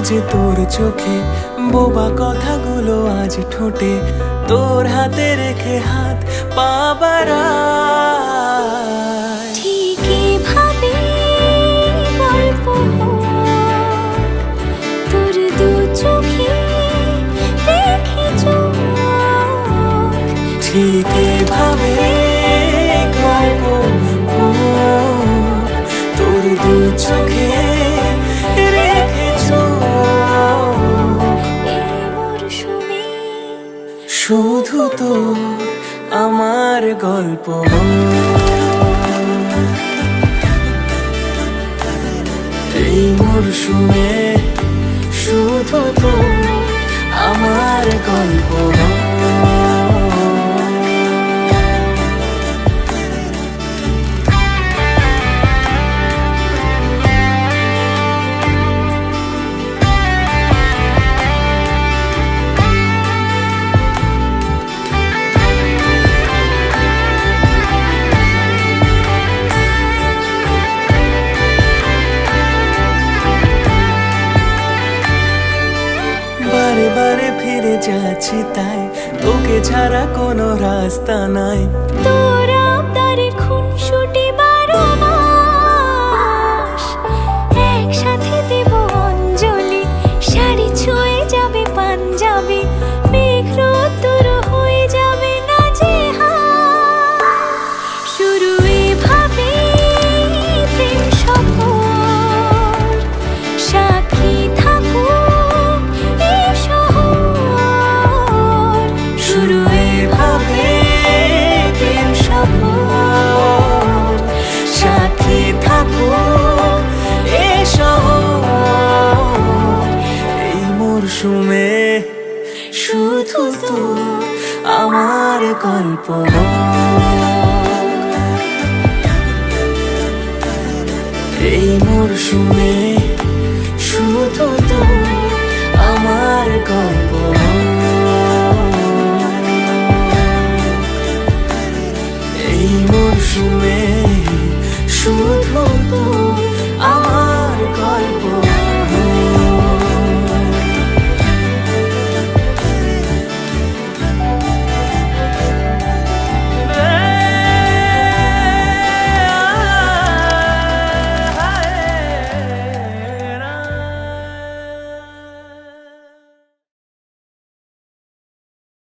যে তোর চোখে, বোবা কথাগুলো আজ ঠোঁটে, তোর হাতে রেখে হাত পা বাড়ায়। ঠিকই ভাবে গল্প তোর দু চোখে রেখে চোখ, ঠিকই ভাবে গল্প তোর দু চোখে রেখে চোখ। এই মরশুমে শুধু তো আমার গল্প, এই মরশুমে শুধু তো আমার গল্প। বারে বারে ফিরে যাচ্ছি তাই, তোকে ছাড়া কোনো রাস্তা নাই। তোর আবদারে খুনসুটি 12 মাস, একসাথে দেব অঞ্জলি, শাড়ি ছুঁয়ে যাবে পাঞ্জাবি, মেঘ রোদ্দুর হয়ে যাবে নাজেহাল। শুরু এভাবে প্রেম সফর, সাক্ষী থাকুক এই শহর। শুরু এভাবে প্রেম সফর, সাথী থাকুক এ শহর। এই মরশুমে শুধু তো আমার গল্প, এই মরশুমে শুধু তো আমার গল্প।